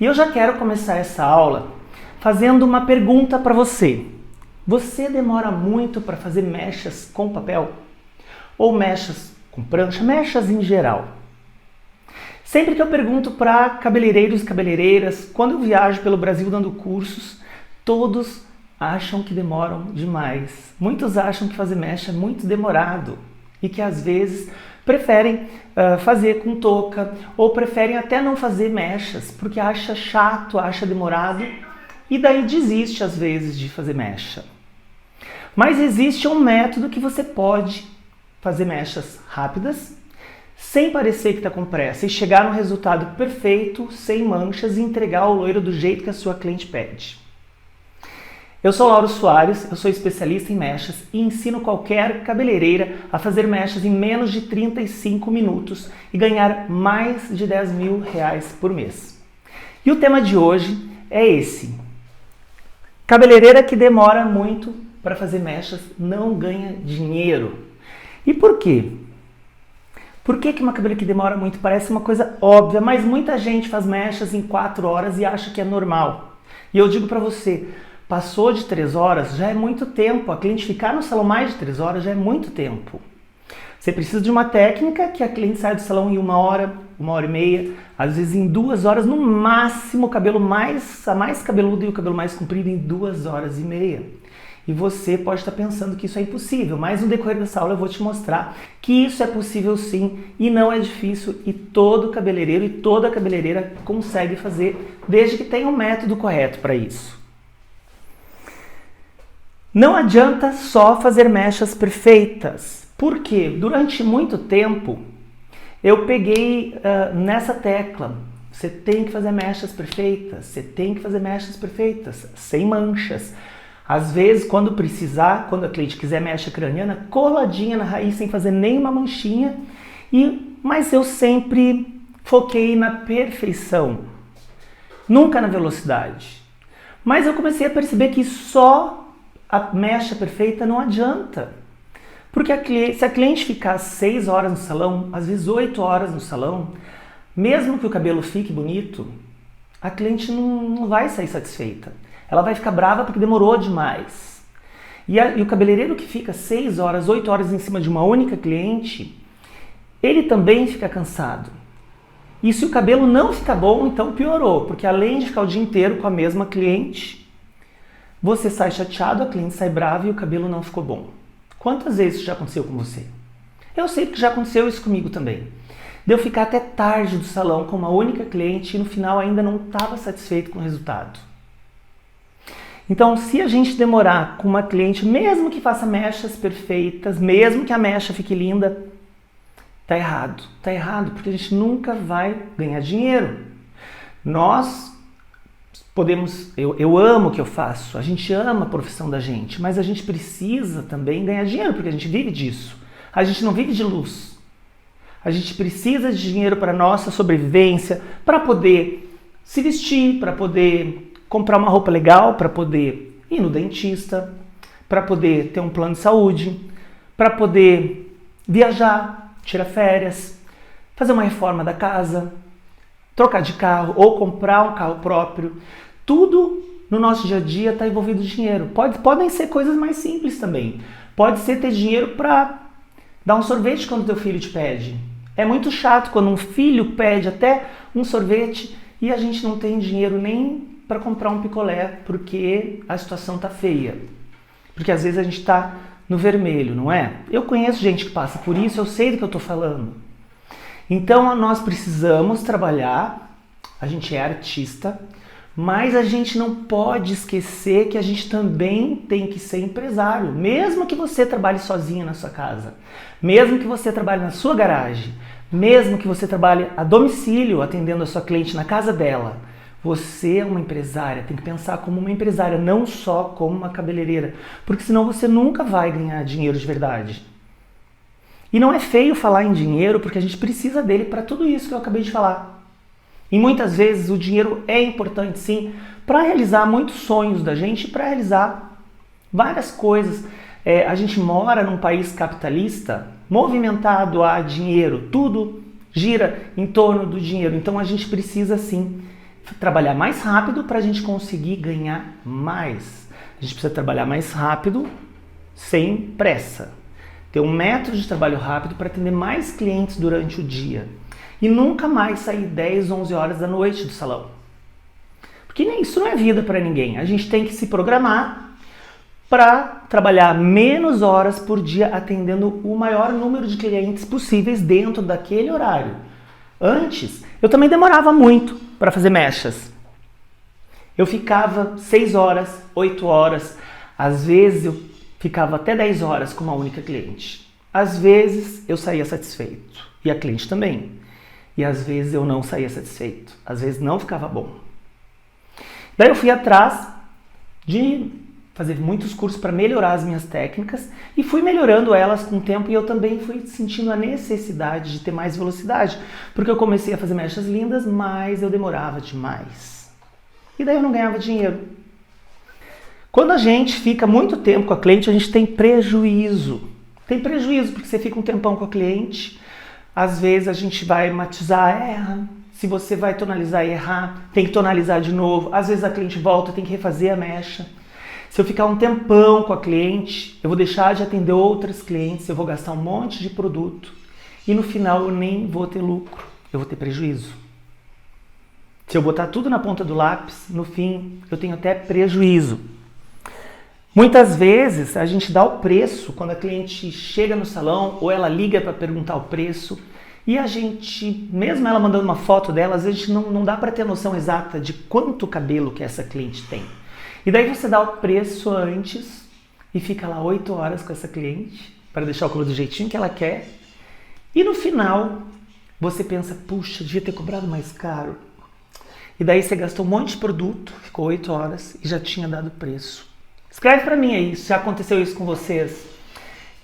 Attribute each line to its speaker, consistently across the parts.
Speaker 1: E eu já quero começar essa aula fazendo uma pergunta para você. Você demora muito para fazer mechas com papel? Ou mechas com prancha? Mechas em geral. Sempre que eu pergunto para cabeleireiros e cabeleireiras, quando eu viajo pelo Brasil dando cursos, todos acham que demoram demais. Muitos acham que fazer mecha é muito demorado e que às vezes preferem fazer com touca ou preferem até não fazer mechas porque acha chato, acha demorado e daí desiste às vezes de fazer mecha. Mas existe um método que você pode fazer mechas rápidas, sem parecer que está com pressa e chegar no resultado perfeito, sem manchas e entregar o loiro do jeito que a sua cliente pede. Eu sou Lauro Soares, eu sou especialista em mechas e ensino qualquer cabeleireira a fazer mechas em menos de 35 minutos e ganhar mais de 10 mil reais por mês. E o tema de hoje é esse. Cabeleireira que demora muito para fazer mechas não ganha dinheiro. E por quê? Por que uma cabeleireira que demora muito parece uma coisa óbvia, mas muita gente faz mechas em 4 horas e acha que é normal. E eu digo para você, passou de 3 horas já é muito tempo. A cliente ficar no salão mais de 3 horas já é muito tempo. Você precisa de uma técnica que a cliente sai do salão em 1 hora, 1h30, às vezes em 2 horas, no máximo a mais cabeluda e o cabelo mais comprido em 2h30. E você pode estar pensando que isso é impossível, mas no decorrer dessa aula eu vou te mostrar que isso é possível sim e não é difícil e todo cabeleireiro e toda cabeleireira consegue fazer desde que tenha um método correto para isso. Não adianta só fazer mechas perfeitas, porque durante muito tempo eu peguei nessa tecla. Você tem que fazer mechas perfeitas, você tem que fazer mechas perfeitas, sem manchas. Às vezes, quando precisar, quando a cliente quiser mecha craniana, coladinha na raiz, sem fazer nenhuma manchinha. Mas eu sempre foquei na perfeição, nunca na velocidade. Mas eu comecei a perceber que só a mecha perfeita não adianta. Porque se a cliente ficar 6 horas no salão, às vezes 8 horas no salão, mesmo que o cabelo fique bonito, a cliente não vai sair satisfeita. Ela vai ficar brava porque demorou demais. E o cabeleireiro que fica 6 horas, 8 horas em cima de uma única cliente, ele também fica cansado. E se o cabelo não fica bom, então piorou. Porque além de ficar o dia inteiro com a mesma cliente, você sai chateado, a cliente sai brava e o cabelo não ficou bom. Quantas vezes isso já aconteceu com você? Eu sei que já aconteceu isso comigo também. De eu ficar até tarde do salão com uma única cliente e no final ainda não estava satisfeito com o resultado. Então, se a gente demorar com uma cliente, mesmo que faça mechas perfeitas, mesmo que a mecha fique linda, tá errado. Tá errado, porque a gente nunca vai ganhar dinheiro. Nós podemos... Eu amo o que eu faço, a gente ama a profissão da gente, mas a gente precisa também ganhar dinheiro, porque a gente vive disso. A gente não vive de luz. A gente precisa de dinheiro para a nossa sobrevivência, para poder se vestir, para poder comprar uma roupa legal, para poder ir no dentista, para poder ter um plano de saúde, para poder viajar, tirar férias, fazer uma reforma da casa, trocar de carro ou comprar um carro próprio. Tudo no nosso dia a dia está envolvido dinheiro. Podem ser coisas mais simples também. Pode ser ter dinheiro para dar um sorvete quando teu filho te pede. É muito chato quando um filho pede até um sorvete e a gente não tem dinheiro nem para comprar um picolé, porque a situação tá feia. Porque às vezes a gente tá no vermelho, não é? Eu conheço gente que passa por isso, eu sei do que eu tô falando. Então nós precisamos trabalhar, a gente é artista, mas a gente não pode esquecer que a gente também tem que ser empresário. Mesmo que você trabalhe sozinho na sua casa, mesmo que você trabalhe na sua garagem, mesmo que você trabalhe a domicílio, atendendo a sua cliente na casa dela, você é uma empresária, tem que pensar como uma empresária, não só como uma cabeleireira, porque senão você nunca vai ganhar dinheiro de verdade. E não é feio falar em dinheiro, porque a gente precisa dele para tudo isso que eu acabei de falar. E muitas vezes o dinheiro é importante sim, para realizar muitos sonhos da gente, para realizar várias coisas. A gente mora num país capitalista, movimentado a dinheiro, tudo gira em torno do dinheiro, então a gente precisa sim trabalhar mais rápido para a gente conseguir ganhar mais. A gente precisa trabalhar mais rápido, sem pressa. Ter um método de trabalho rápido para atender mais clientes durante o dia. E nunca mais sair 10, 11 horas da noite do salão. Porque isso não é vida para ninguém. A gente tem que se programar para trabalhar menos horas por dia atendendo o maior número de clientes possíveis dentro daquele horário. Antes, eu também demorava muito para fazer mechas. Eu ficava 6 horas, 8 horas, às vezes eu ficava até 10 horas com uma única cliente. Às vezes eu saía satisfeito e a cliente também. E às vezes eu não saía satisfeito, às vezes não ficava bom. Daí eu fui atrás de fazer muitos cursos para melhorar as minhas técnicas e fui melhorando elas com o tempo e eu também fui sentindo a necessidade de ter mais velocidade, porque eu comecei a fazer mechas lindas, mas eu demorava demais. E daí eu não ganhava dinheiro. Quando a gente fica muito tempo com a cliente, a gente tem prejuízo. Tem prejuízo porque você fica um tempão com a cliente, às vezes a gente vai matizar, erra. Se você vai tonalizar e errar, tem que tonalizar de novo. Às vezes a cliente volta, tem que refazer a mecha. Se eu ficar um tempão com a cliente, eu vou deixar de atender outras clientes, eu vou gastar um monte de produto e no final eu nem vou ter lucro, eu vou ter prejuízo. Se eu botar tudo na ponta do lápis, no fim eu tenho até prejuízo. Muitas vezes a gente dá o preço quando a cliente chega no salão ou ela liga para perguntar o preço e a gente, mesmo ela mandando uma foto dela, às vezes a gente não dá para ter noção exata de quanto cabelo que essa cliente tem. E daí você dá o preço antes e fica lá 8 horas com essa cliente para deixar o cabelo do jeitinho que ela quer. E no final você pensa, puxa, devia ter cobrado mais caro. E daí você gastou um monte de produto, ficou 8 horas e já tinha dado preço. Escreve para mim aí, se já aconteceu isso com vocês.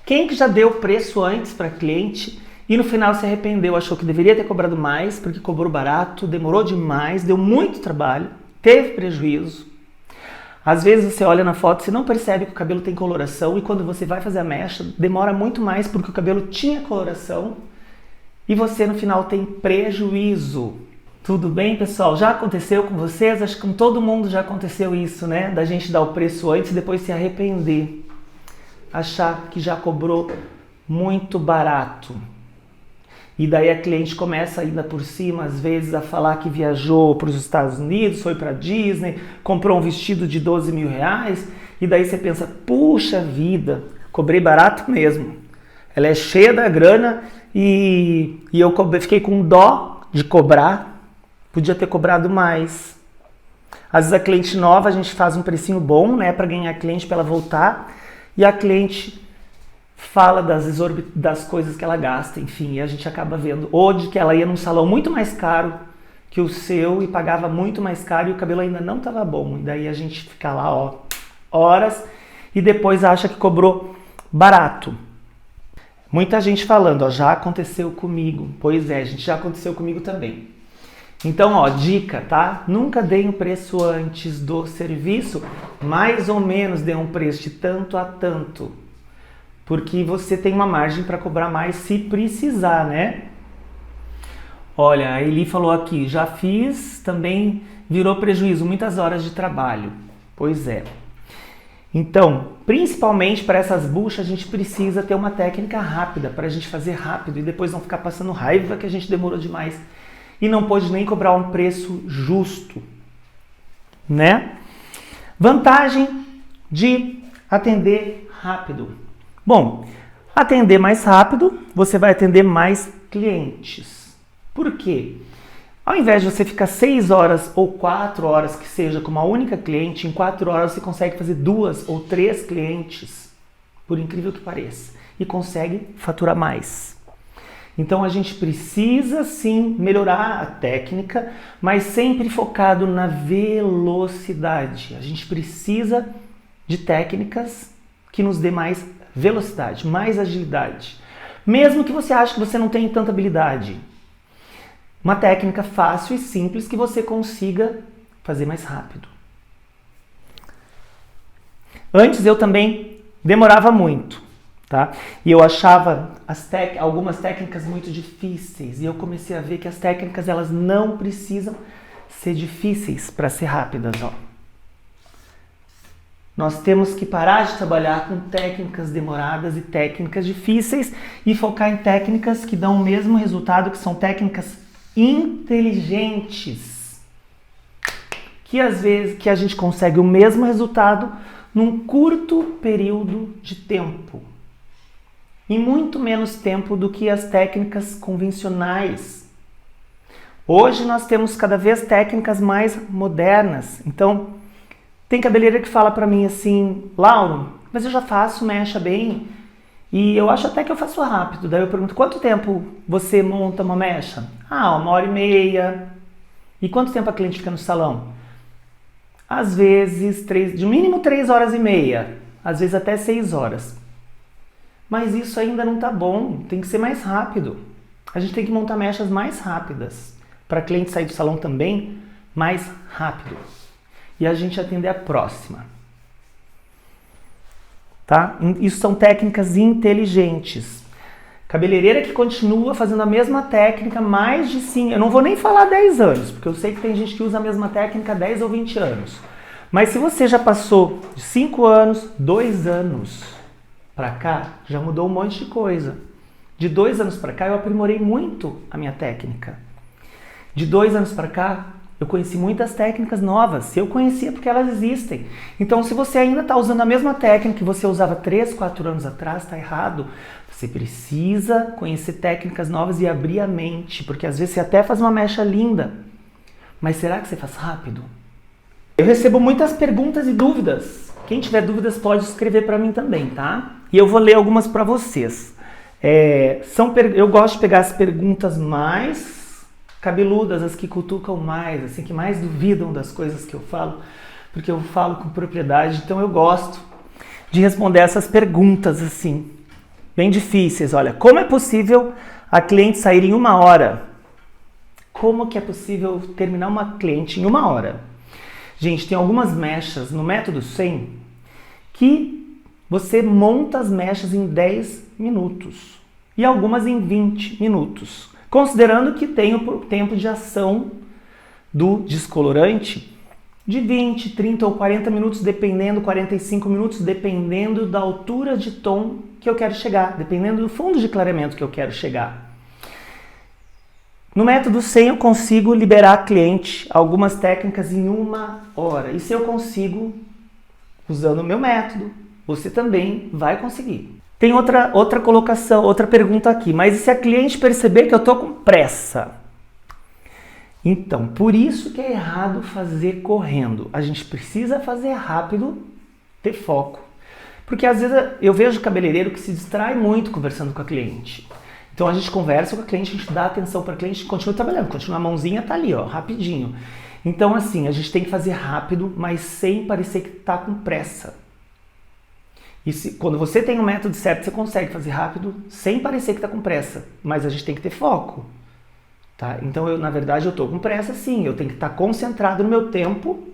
Speaker 1: Quem que já deu preço antes para cliente e no final se arrependeu, achou que deveria ter cobrado mais porque cobrou barato, demorou demais, deu muito trabalho, teve prejuízo. Às vezes você olha na foto e não percebe que o cabelo tem coloração e quando você vai fazer a mecha demora muito mais porque o cabelo tinha coloração e você no final tem prejuízo. Tudo bem, pessoal? Já aconteceu com vocês? Acho que com todo mundo já aconteceu isso, né? Da gente dar o preço antes e depois se arrepender. Achar que já cobrou muito barato. E daí a cliente começa ainda por cima, às vezes, a falar que viajou para os Estados Unidos, foi para Disney, comprou um vestido de 12 mil reais, e daí você pensa, puxa vida, cobrei barato mesmo. Ela é cheia da grana e eu fiquei com dó de cobrar, podia ter cobrado mais. Às vezes a cliente nova, a gente faz um precinho bom, né, para ganhar cliente, para ela voltar, e a cliente fala das coisas que ela gasta, enfim, e a gente acaba vendo. Ou de que ela ia num salão muito mais caro que o seu e pagava muito mais caro e o cabelo ainda não estava bom. E daí a gente fica lá, ó, horas e depois acha que cobrou barato. Muita gente falando, ó, já aconteceu comigo. Pois é, gente, já aconteceu comigo também. Então, ó, dica, tá? Nunca dê um preço antes do serviço, mais ou menos dê um preço de tanto a tanto. Porque você tem uma margem para cobrar mais se precisar, né? Olha, a Eli falou aqui, já fiz, também virou prejuízo, muitas horas de trabalho. Pois é. Então, principalmente para essas buchas, a gente precisa ter uma técnica rápida, para a gente fazer rápido e depois não ficar passando raiva que a gente demorou demais e não pôde nem cobrar um preço justo, né? Vantagem de atender rápido. Bom, atender mais rápido, você vai atender mais clientes. Por quê? Ao invés de você ficar 6 horas ou 4 horas, que seja com uma única cliente, em 4 horas você consegue fazer 2 ou 3 clientes, por incrível que pareça, e consegue faturar mais. Então a gente precisa sim melhorar a técnica, mas sempre focado na velocidade. A gente precisa de técnicas que nos dê mais velocidade, mais agilidade. Mesmo que você ache que você não tem tanta habilidade. Uma técnica fácil e simples que você consiga fazer mais rápido. Antes eu também demorava muito, tá? E eu achava algumas técnicas muito difíceis. E eu comecei a ver que as técnicas elas não precisam ser difíceis para ser rápidas, ó. Nós temos que parar de trabalhar com técnicas demoradas e técnicas difíceis e focar em técnicas que dão o mesmo resultado, que são técnicas inteligentes. Que às vezes que a gente consegue o mesmo resultado num curto período de tempo. E muito menos tempo do que as técnicas convencionais. Hoje nós temos cada vez técnicas mais modernas. Então, tem cabeleireiro que fala pra mim assim, Lauro, mas eu já faço mecha bem e eu acho até que eu faço rápido. Daí eu pergunto, quanto tempo você monta uma mecha? Ah, 1h30. E quanto tempo a cliente fica no salão? Às vezes, de mínimo 3h30, às vezes até 6 horas. Mas isso ainda não tá bom, tem que ser mais rápido. A gente tem que montar mechas mais rápidas, para a cliente sair do salão também mais rápido. E a gente atender a próxima. Tá? Isso são técnicas inteligentes. Cabeleireira que continua fazendo a mesma técnica mais de 5, eu não vou nem falar 10 anos, porque eu sei que tem gente que usa a mesma técnica há 10 ou 20 anos. Mas se você já passou de 5 anos, 2 anos para cá, já mudou um monte de coisa. De 2 anos para cá, eu aprimorei muito a minha técnica. De 2 anos para cá, eu conheci muitas técnicas novas. Se eu conhecia, porque elas existem. Então, se você ainda está usando a mesma técnica que você usava 3, 4 anos atrás, está errado. Você precisa conhecer técnicas novas e abrir a mente, porque às vezes você até faz uma mecha linda, mas será que você faz rápido? Eu recebo muitas perguntas e dúvidas. Quem tiver dúvidas pode escrever para mim também, tá? E eu vou ler algumas para vocês. Eu gosto de pegar as perguntas mais cabeludas, as que cutucam mais, assim, que mais duvidam das coisas que eu falo, porque eu falo com propriedade, então eu gosto de responder essas perguntas, assim, bem difíceis. Olha, como é possível a cliente sair em 1 hora? Como que é possível terminar uma cliente em 1 hora? Gente, tem algumas mechas no método 100 que você monta as mechas em 10 minutos e algumas em 20 minutos. Considerando que tem o tempo de ação do descolorante de 20, 30 ou 40 minutos, dependendo, 45 minutos, dependendo da altura de tom que eu quero chegar, dependendo do fundo de clareamento que eu quero chegar. No método 100 eu consigo liberar a cliente algumas técnicas em 1 hora. E se eu consigo, usando o meu método, você também vai conseguir. Tem outra colocação, outra pergunta aqui. Mas e se a cliente perceber que eu estou com pressa? Então, por isso que é errado fazer correndo. A gente precisa fazer rápido, ter foco. Porque às vezes eu vejo cabeleireiro que se distrai muito conversando com a cliente. Então a gente conversa com a cliente, a gente dá atenção para a cliente, continua trabalhando, continua a mãozinha, tá ali, ó, rapidinho. Então assim, a gente tem que fazer rápido, mas sem parecer que tá com pressa. E quando você tem o método certo, você consegue fazer rápido sem parecer que está com pressa. Mas a gente tem que ter foco. Tá? Então, na verdade, eu estou com pressa sim. Eu tenho que estar concentrado no meu tempo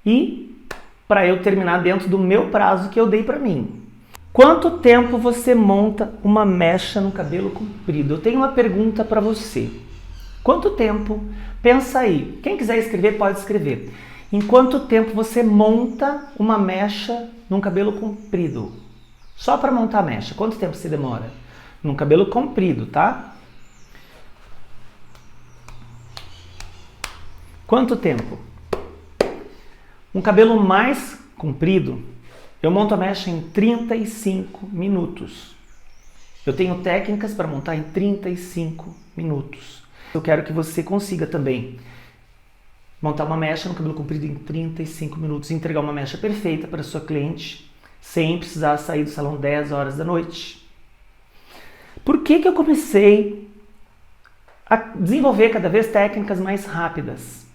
Speaker 1: e para eu terminar dentro do meu prazo que eu dei para mim. Quanto tempo você monta uma mecha no cabelo comprido? Eu tenho uma pergunta para você. Quanto tempo? Pensa aí. Quem quiser escrever, pode escrever. Em quanto tempo você monta uma mecha num cabelo comprido? Só para montar a mecha, quanto tempo você demora? Num cabelo comprido, tá? Quanto tempo? Um cabelo mais comprido, eu monto a mecha em 35 minutos. Eu tenho técnicas para montar em 35 minutos. Eu quero que você consiga também montar uma mecha no cabelo comprido em 35 minutos e entregar uma mecha perfeita para a sua cliente sem precisar sair do salão 10 horas da noite. Por que eu comecei a desenvolver cada vez técnicas mais rápidas?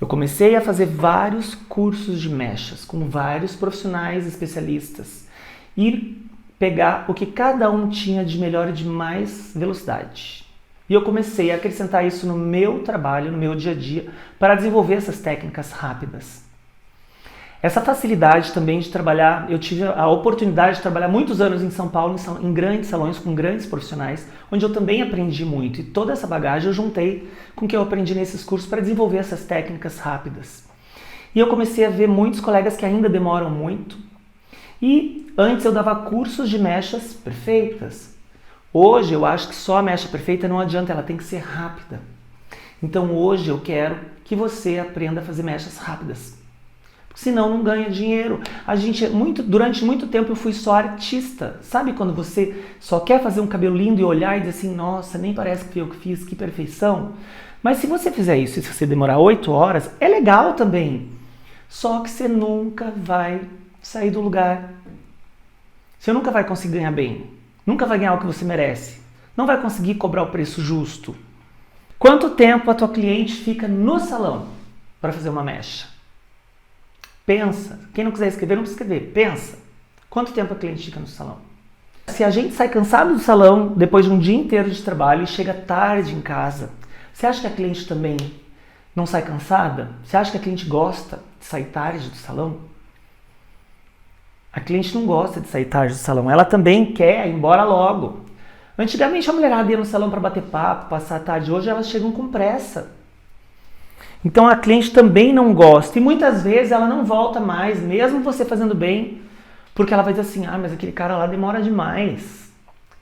Speaker 1: Eu comecei a fazer vários cursos de mechas com vários profissionais especialistas e pegar o que cada um tinha de melhor e de mais velocidade. E eu comecei a acrescentar isso no meu trabalho, no meu dia a dia, para desenvolver essas técnicas rápidas. Essa facilidade também de trabalhar, eu tive a oportunidade de trabalhar muitos anos em São Paulo, em grandes salões, com grandes profissionais, onde eu também aprendi muito. E toda essa bagagem eu juntei com o que eu aprendi nesses cursos para desenvolver essas técnicas rápidas. E eu comecei a ver muitos colegas que ainda demoram muito. E antes eu dava cursos de mechas perfeitas. Hoje eu acho que só a mecha perfeita não adianta, ela tem que ser rápida. Então hoje eu quero que você aprenda a fazer mechas rápidas. Senão não ganha dinheiro. Durante muito tempo eu fui só artista. Sabe quando você só quer fazer um cabelo lindo e olhar e dizer assim, nossa, nem parece que foi eu que fiz, que perfeição. Mas se você fizer isso e se você demorar 8 horas, é legal também. Só que você nunca vai sair do lugar. Você nunca vai conseguir ganhar bem. Nunca vai ganhar o que você merece. Não vai conseguir cobrar o preço justo. Quanto tempo a tua cliente fica no salão para fazer uma mecha? Pensa. Quem não quiser escrever, não precisa escrever. Pensa. Quanto tempo a cliente fica no salão? Se a gente sai cansado do salão depois de um dia inteiro de trabalho e chega tarde em casa, você acha que a cliente também não sai cansada? Você acha que a cliente gosta de sair tarde do salão? A cliente não gosta de sair tarde do salão. Ela também quer ir embora logo. Antigamente a mulherada ia no salão para bater papo, passar a tarde. Hoje elas chegam com pressa. Então a cliente também não gosta e muitas vezes ela não volta mais, mesmo você fazendo bem, porque ela vai dizer assim, mas aquele cara lá demora demais.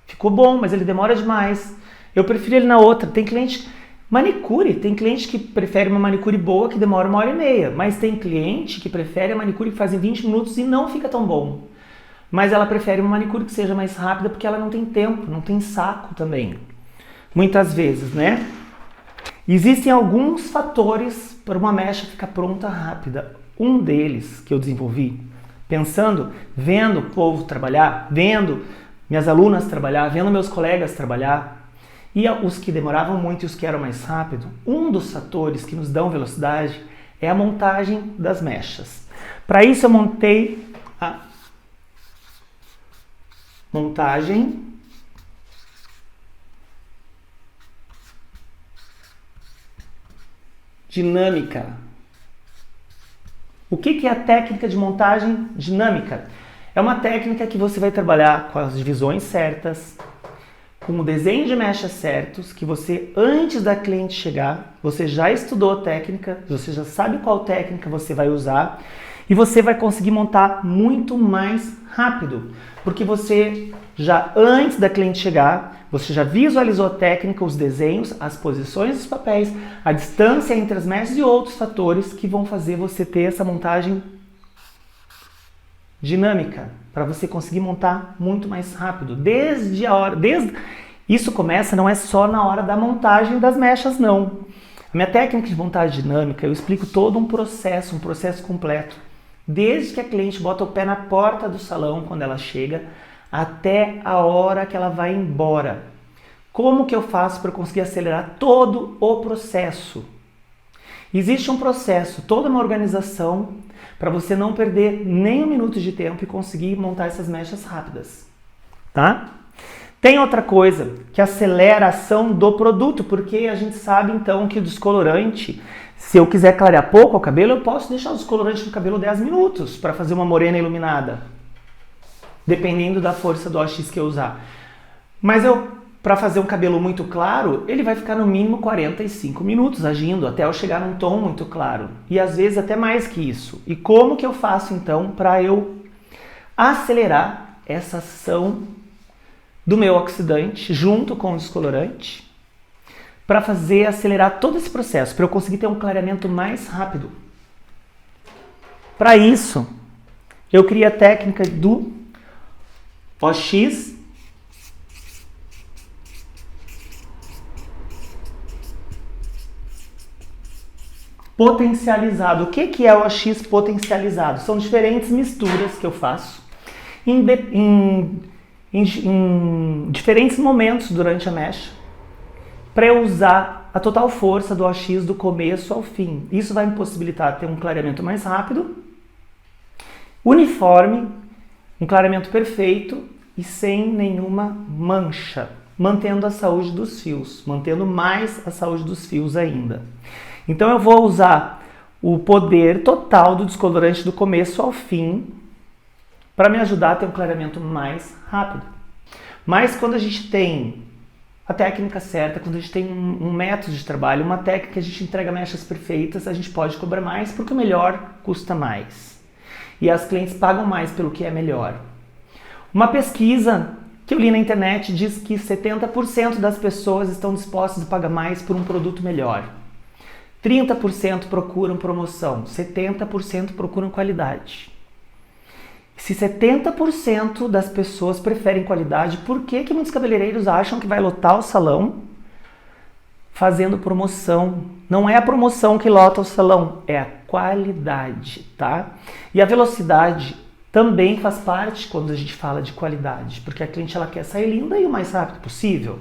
Speaker 1: Ficou bom, mas ele demora demais. Eu prefiro ele na outra. Tem cliente manicure, tem cliente que prefere uma manicure boa que demora 1h30, mas tem cliente que prefere a manicure que faz em 20 minutos e não fica tão bom. Mas ela prefere uma manicure que seja mais rápida porque ela não tem tempo, não tem saco também. Muitas vezes, né? Existem alguns fatores para uma mecha ficar pronta rápida. Um deles que eu desenvolvi, pensando, vendo o povo trabalhar, vendo minhas alunas trabalhar, vendo meus colegas trabalhar, e os que demoravam muito e os que eram mais rápido, um dos fatores que nos dão velocidade é a montagem das mechas. Para isso eu montei a montagem dinâmica. O que é a técnica de montagem dinâmica? É uma técnica que você vai trabalhar com as divisões certas, com o desenho de mechas certos, que você, antes da cliente chegar, você já estudou a técnica, você já sabe qual técnica você vai usar e você vai conseguir montar muito mais rápido, porque você já, antes da cliente chegar, você já visualizou a técnica, os desenhos, as posições dos papéis, a distância entre as mechas e outros fatores que vão fazer você ter essa montagem dinâmica, para você conseguir montar muito mais rápido. Isso começa, não é só na hora da montagem das mechas, não. A minha técnica de montagem dinâmica, eu explico todo um processo completo. Desde que a cliente bota o pé na porta do salão, quando ela chega, até a hora que ela vai embora. Como que eu faço para conseguir acelerar todo o processo? Existe um processo, toda uma organização para você não perder nem um minuto de tempo e conseguir montar essas mechas rápidas, tá? Tem outra coisa que acelera a ação do produto, porque a gente sabe então que o descolorante, se eu quiser clarear pouco o cabelo, eu posso deixar o descolorante no cabelo 10 minutos para fazer uma morena iluminada, dependendo da força do OX que eu usar. Mas para fazer um cabelo muito claro, ele vai ficar no mínimo 45 minutos agindo até eu chegar num tom muito claro. E às vezes até mais que isso. E como que eu faço então para eu acelerar essa ação do meu oxidante junto com o descolorante para fazer acelerar todo esse processo, para eu conseguir ter um clareamento mais rápido? Para isso, eu criei a técnica do OX potencializado. O que é o OX potencializado? São diferentes misturas que eu faço em diferentes momentos durante a mecha para eu usar a total força do OX do começo ao fim. Isso vai me possibilitar ter um clareamento mais rápido, uniforme, um clareamento perfeito e sem nenhuma mancha, mantendo a saúde dos fios, mantendo mais a saúde dos fios ainda. Então eu vou usar o poder total do descolorante do começo ao fim para me ajudar a ter um clareamento mais rápido. Mas quando a gente tem a técnica certa, quando a gente tem um método de trabalho, uma técnica que a gente entrega mechas perfeitas, a gente pode cobrar mais porque o melhor custa mais. E as clientes pagam mais pelo que é melhor. Uma pesquisa que eu li na internet diz que 70% das pessoas estão dispostas a pagar mais por um produto melhor. 30% procuram promoção, 70% procuram qualidade. Se 70% das pessoas preferem qualidade, por que muitos cabeleireiros acham que vai lotar o salão fazendo promoção? Não é a promoção que lota o salão, é a qualidade, tá? E a velocidade também faz parte quando a gente fala de qualidade, porque a cliente ela quer sair linda e o mais rápido possível.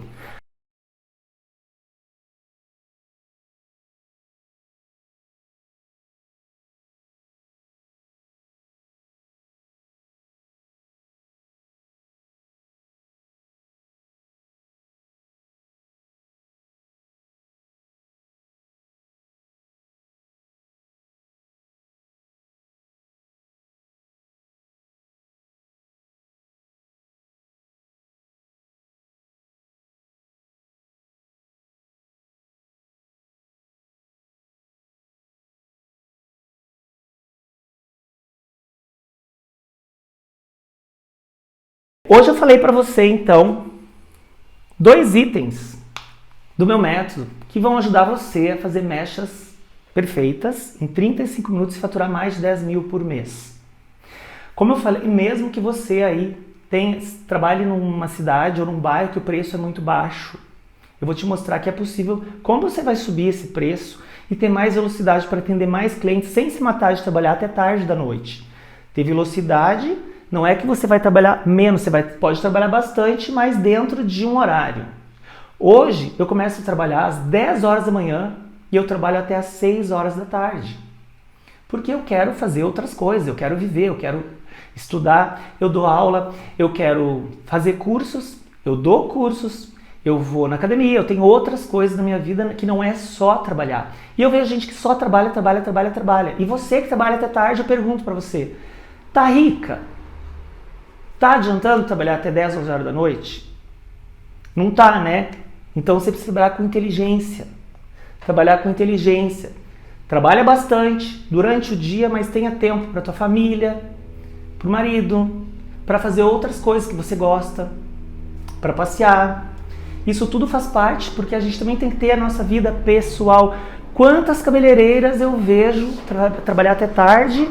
Speaker 1: Hoje eu falei para você, então, 2 itens do meu método que vão ajudar você a fazer mechas perfeitas em 35 minutos e faturar mais de 10 mil por mês. Como eu falei, mesmo que você aí trabalhe numa cidade ou num bairro que o preço é muito baixo, eu vou te mostrar que é possível, como você vai subir esse preço e ter mais velocidade para atender mais clientes sem se matar de trabalhar até tarde da noite. Ter velocidade não é que você vai trabalhar menos, você pode trabalhar bastante, mas dentro de um horário. Hoje eu começo a trabalhar às 10 horas da manhã e eu trabalho até às 6 horas da tarde. Porque eu quero fazer outras coisas, eu quero viver, eu quero estudar, eu dou aula, eu quero fazer cursos, eu dou cursos, eu vou na academia, eu tenho outras coisas na minha vida que não é só trabalhar. E eu vejo gente que só trabalha. E você que trabalha até tarde, eu pergunto pra você, tá rica? Tá adiantando trabalhar até 10, 11 horas da noite? Não tá, né? Então você precisa trabalhar com inteligência. Trabalha bastante durante o dia, mas tenha tempo para tua família, para o marido, para fazer outras coisas que você gosta, para passear. Isso tudo faz parte porque a gente também tem que ter a nossa vida pessoal. Quantas cabeleireiras eu vejo trabalhar até tarde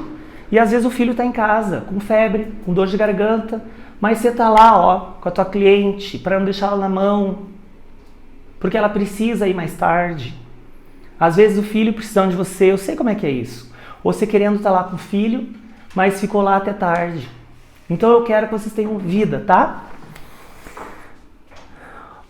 Speaker 1: e às vezes o filho está em casa, com febre, com dor de garganta, mas você está lá, ó, com a tua cliente, para não deixar ela na mão, porque ela precisa ir mais tarde. Às vezes o filho precisando de você, eu sei como é que é isso. Ou você querendo estar lá com o filho, mas ficou lá até tarde. Então eu quero que vocês tenham vida, tá?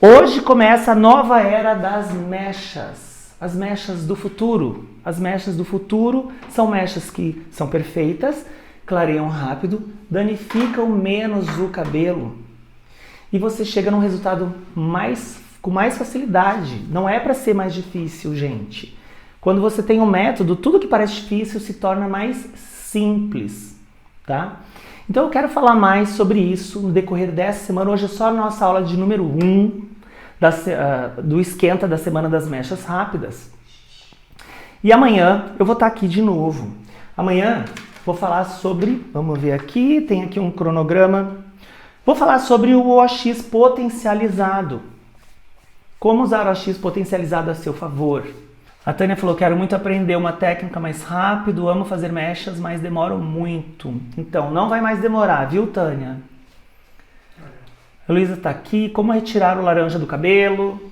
Speaker 1: Hoje começa a nova era das mechas. As mechas do futuro. As mechas do futuro são mechas que são perfeitas, clareiam rápido, danificam menos o cabelo. E você chega num resultado com mais facilidade. Não é para ser mais difícil, gente. Quando você tem um método, tudo que parece difícil se torna mais simples, tá? Então eu quero falar mais sobre isso no decorrer dessa semana. Hoje é só a nossa aula de número 1 do esquenta da Semana das Mechas Rápidas. E amanhã eu vou estar aqui de novo. Amanhã vou falar sobre, vamos ver aqui, tem aqui um cronograma. Vou falar sobre o OX potencializado. Como usar o OX potencializado a seu favor. A Tânia falou, quero muito aprender uma técnica mais rápido, amo fazer mechas, mas demoro muito. Então, não vai mais demorar, viu, Tânia? A Luísa está aqui. Como retirar o laranja do cabelo?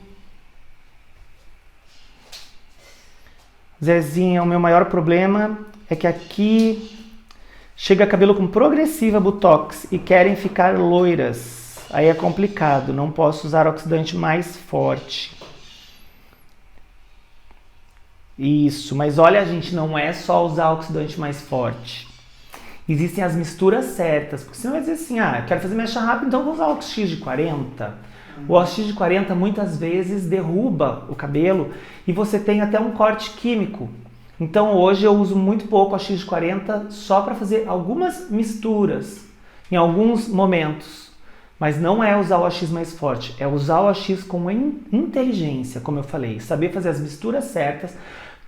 Speaker 1: Zezinha, o meu maior problema é que aqui chega cabelo com progressiva botox e querem ficar loiras. Aí é complicado, não posso usar oxidante mais forte. Isso, mas olha, gente, não é só usar oxidante mais forte. Existem as misturas certas, porque senão vai dizer assim, eu quero fazer mecha rápida, então vou usar o OX de 40. O OX de 40 muitas vezes derruba o cabelo e você tem até um corte químico Então hoje eu uso muito pouco o AX de 40 só para fazer algumas misturas em alguns momentos. Mas não é usar o AX mais forte, é usar o AX com inteligência, como eu falei. Saber fazer as misturas certas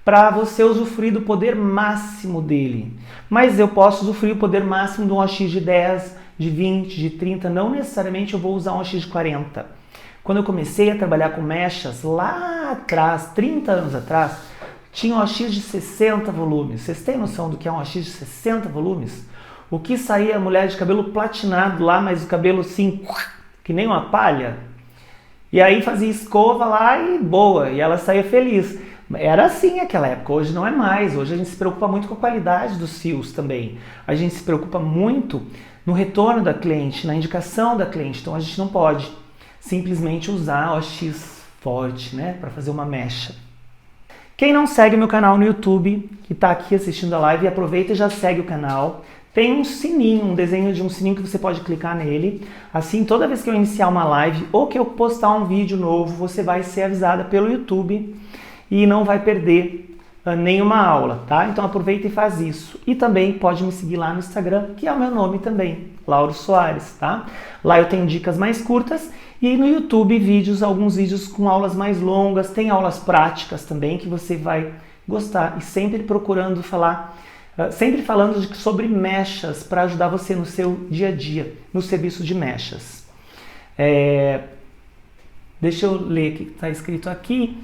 Speaker 1: para você usufruir do poder máximo dele. Mas eu posso usufruir o poder máximo de um AX de 10, de 20, de 30, não necessariamente eu vou usar um AX de 40. Quando eu comecei a trabalhar com mechas, lá atrás, 30 anos atrás, tinha um AX de 60 volumes. Vocês têm noção do que é um AX de 60 volumes? O que saía a mulher de cabelo platinado lá, mas o cabelo assim, que nem uma palha. E aí fazia escova lá e boa, e ela saía feliz. Era assim naquela época, hoje não é mais. Hoje a gente se preocupa muito com a qualidade dos fios também. A gente se preocupa muito no retorno da cliente, na indicação da cliente. Então a gente não pode simplesmente usar o AX forte, né, para fazer uma mecha. Quem não segue meu canal no YouTube, que está aqui assistindo a live, aproveita e já segue o canal. Tem um sininho, um desenho de um sininho que você pode clicar nele. Assim, toda vez que eu iniciar uma live ou que eu postar um vídeo novo, você vai ser avisada pelo YouTube e não vai perder nenhuma aula, tá? Então aproveita e faz isso. E também pode me seguir lá no Instagram, que é o meu nome também, Lauro Soares, tá? Lá eu tenho dicas mais curtas e no YouTube alguns vídeos com aulas mais longas, tem aulas práticas também que você vai gostar e sempre procurando falar, sempre falando sobre mechas para ajudar você no seu dia a dia, no serviço de mechas. Deixa eu ler o que está escrito aqui.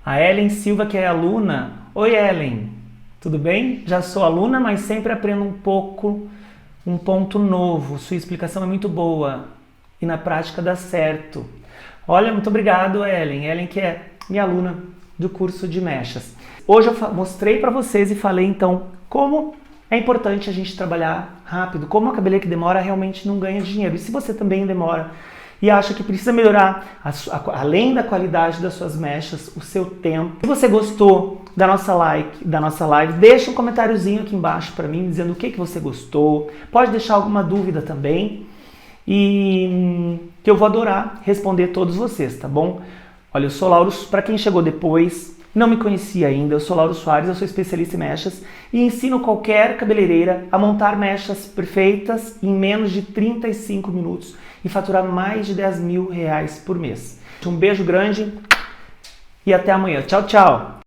Speaker 1: A Ellen Silva, que é aluna. Oi, Ellen, tudo bem? Já sou aluna, mas sempre aprendo um ponto novo. Sua explicação é muito boa e na prática dá certo. Olha, muito obrigado, Ellen. Ellen que é minha aluna do curso de mechas. Hoje eu mostrei para vocês e falei então como é importante a gente trabalhar rápido, como a cabeleireira que demora realmente não ganha dinheiro. E se você também demora e acha que precisa melhorar, além da qualidade das suas mechas, o seu tempo. Se você gostou da nossa live, deixa um comentáriozinho aqui embaixo para mim, dizendo o que você gostou. Pode deixar alguma dúvida também, e que eu vou adorar responder todos vocês, tá bom? Olha, eu sou Lauro, para quem chegou depois, não me conhecia ainda, eu sou Lauro Soares, eu sou especialista em mechas e ensino qualquer cabeleireira a montar mechas perfeitas em menos de 35 minutos e faturar mais de 10 mil reais por mês. Um beijo grande e até amanhã. Tchau, tchau!